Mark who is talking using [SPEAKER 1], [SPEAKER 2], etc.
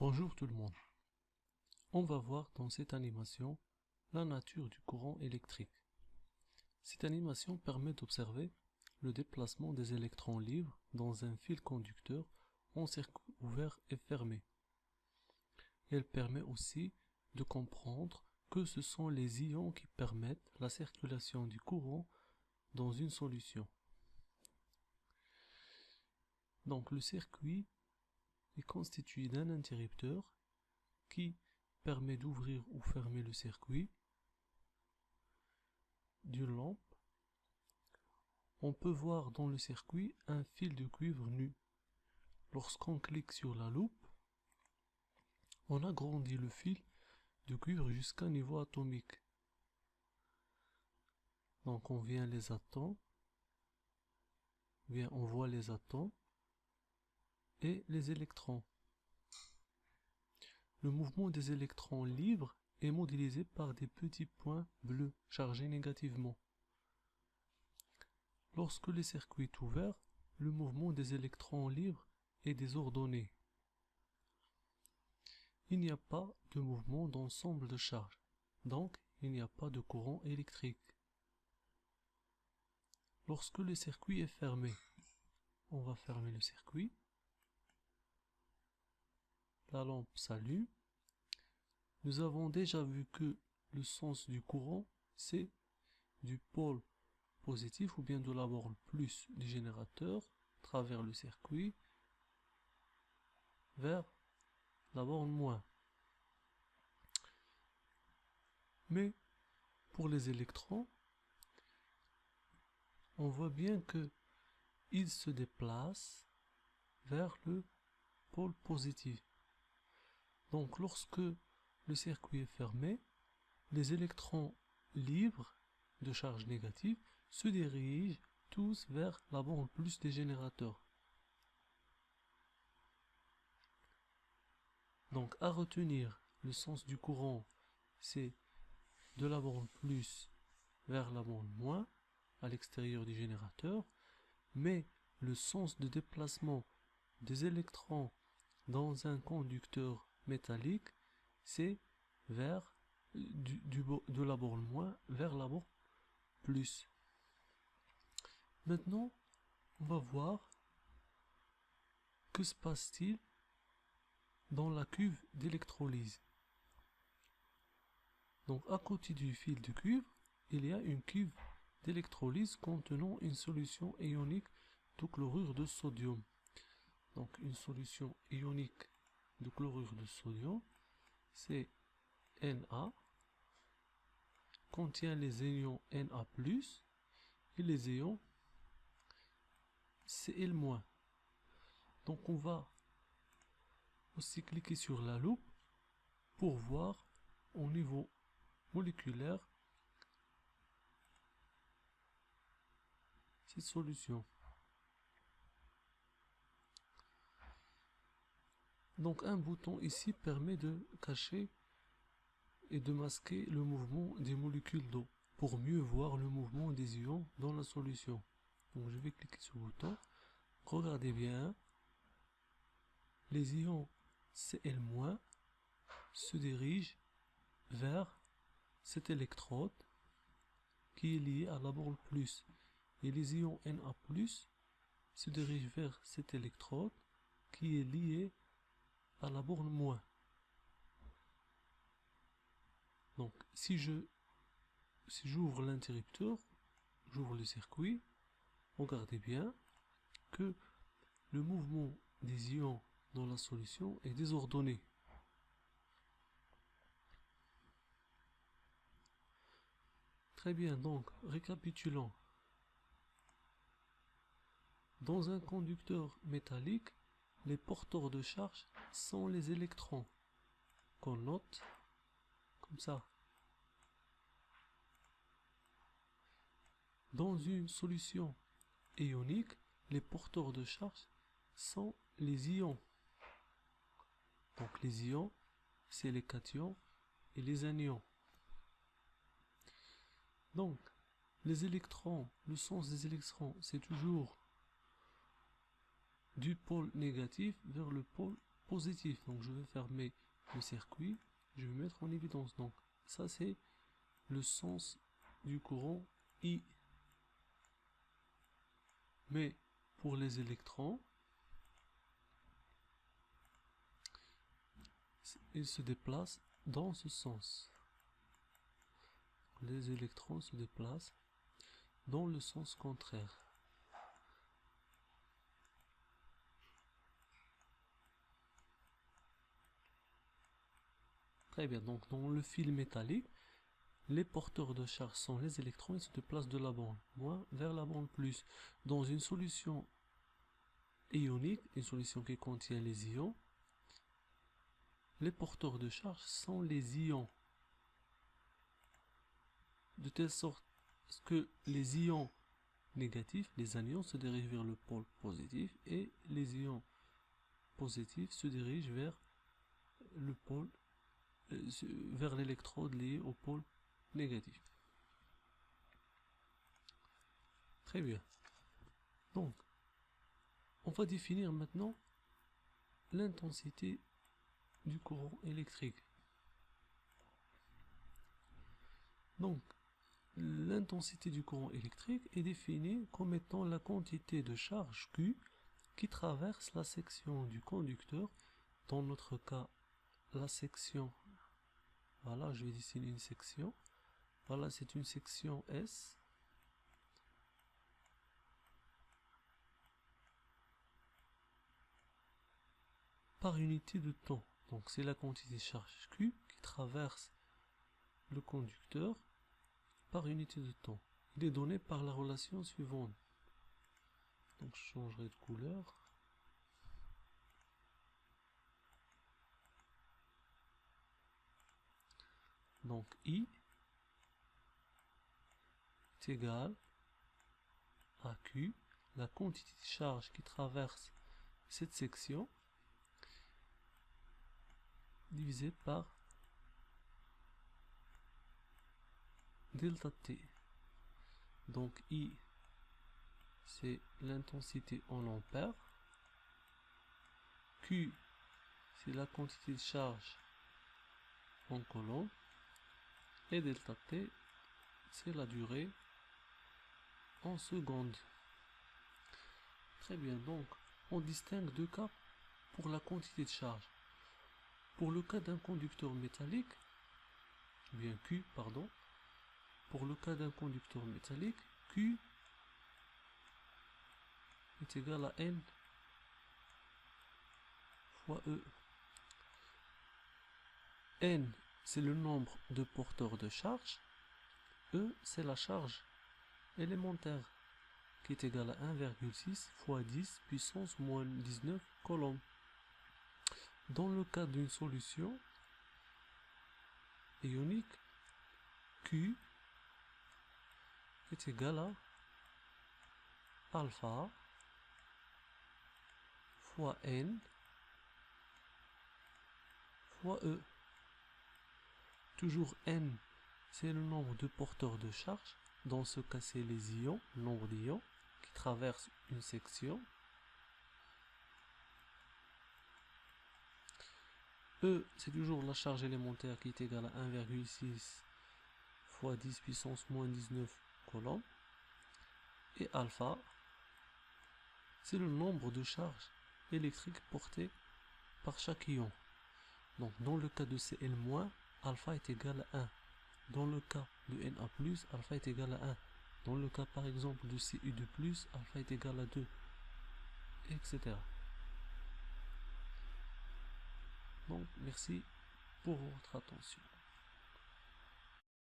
[SPEAKER 1] Bonjour tout le monde. On va voir dans cette animation la nature du courant électrique. Cette animation permet d'observer le déplacement des électrons libres dans un fil conducteur en circuit ouvert et fermé. Elle permet aussi de comprendre que ce sont les ions qui permettent la circulation du courant dans une solution. Donc le circuit est constitué d'un interrupteur qui permet d'ouvrir ou fermer le circuit, d'une lampe. On peut voir dans le circuit un fil de cuivre nu. Lorsqu'on clique sur la loupe, on agrandit le fil de cuivre jusqu'à un niveau atomique. Donc on voit les atomes et les électrons. Le mouvement des électrons libres est modélisé par des petits points bleus chargés négativement. Lorsque le circuit est ouvert, le mouvement des électrons libres est désordonné. Il n'y a pas de mouvement d'ensemble de charge, donc il n'y a pas de courant électrique. Lorsque le circuit est fermé, on va fermer le circuit. La lampe s'allume. Nous avons déjà vu que le sens du courant, c'est du pôle positif ou bien de la borne plus du générateur, à travers le circuit, vers la borne moins. Mais pour les électrons, on voit bien que ils se déplacent vers le pôle positif. Donc lorsque le circuit est fermé, les électrons libres de charge négative se dirigent tous vers la borne plus des générateurs. Donc à retenir, le sens du courant, c'est de la borne plus vers la borne moins à l'extérieur du générateur, mais le sens de déplacement des électrons dans un conducteur métallique, c'est vers de la borne moins vers la borne plus. Maintenant, on va voir que se passe-t-il dans la cuve d'électrolyse. Donc à côté du fil de cuivre, il y a une cuve d'électrolyse contenant une solution ionique de chlorure de sodium. Donc une solution ionique de chlorure de sodium, c'est Na, contient les ions Na+, et les ions Cl-. Donc on va aussi cliquer sur la loupe pour voir au niveau moléculaire cette solution. Donc un bouton ici permet de cacher et de masquer le mouvement des molécules d'eau pour mieux voir le mouvement des ions dans la solution. Donc je vais cliquer sur le bouton. Regardez bien, les ions Cl- se dirigent vers cet électrode qui est lié à la borne plus, et les ions Na+ se dirigent vers cet électrode qui est lié à la borne moins. Donc si j'ouvre l'interrupteur, j'ouvre le circuit, regardez bien que le mouvement des ions dans la solution est désordonné. Très bien, donc récapitulons. Dans un conducteur métallique, les porteurs de charge sont les électrons, qu'on note comme ça. Dans une solution ionique, les porteurs de charge sont les ions. Donc les ions, c'est les cations et les anions. Donc les électrons, le sens des électrons, c'est toujours du pôle négatif vers le pôle positif. Donc je vais fermer le circuit, je vais mettre en évidence. Donc ça c'est le sens du courant I. Mais pour les électrons, ils se déplacent dans ce sens. Les électrons se déplacent dans le sens contraire. Très bien, donc dans le fil métallique, les porteurs de charge sont les électrons, ils se déplacent de la bande moins vers la bande plus. Dans une solution ionique, une solution qui contient les ions, les porteurs de charge sont les ions. De telle sorte que les ions négatifs, les anions, se dirigent vers le pôle positif et les ions positifs se dirigent vers le pôle, vers l'électrode lié au pôle négatif. Très bien. Donc, on va définir maintenant l'intensité du courant électrique. Donc, l'intensité du courant électrique est définie comme étant la quantité de charge Q qui traverse la section du conducteur, dans notre cas la section, voilà, je vais dessiner une section, voilà, c'est une section S, par unité de temps. Donc c'est la quantité de charge Q qui traverse le conducteur par unité de temps. Il est donné par la relation suivante. Donc je changerai de couleur. Donc I est égal à Q, la quantité de charge qui traverse cette section, divisé par delta T. Donc I, c'est l'intensité en ampères. Q, c'est la quantité de charge en coulomb. Et delta T, c'est la durée en secondes. Très bien, donc on distingue deux cas pour la quantité de charge. Pour le cas d'un conducteur métallique, bien Q, pardon, pour le cas d'un conducteur métallique, Q est égal à N fois E. N, c'est le nombre de porteurs de charge. E, c'est la charge élémentaire, qui est égale à 1,6 fois 10 puissance moins 19 coulombs. Dans le cas d'une solution ionique, Q est égal à alpha fois N fois E. Toujours N, c'est le nombre de porteurs de charge. Dans ce cas, c'est les ions, le nombre d'ions qui traversent une section. E, c'est toujours la charge élémentaire qui est égale à 1,6 fois 10 puissance moins 19 coulombs. Et alpha, c'est le nombre de charges électriques portées par chaque ion. Donc dans le cas de Cl-, alpha est égal à 1. Dans le cas de Na+, alpha est égal à 1. Dans le cas par exemple de Cu2+, alpha est égal à 2, etc. Donc merci pour votre attention.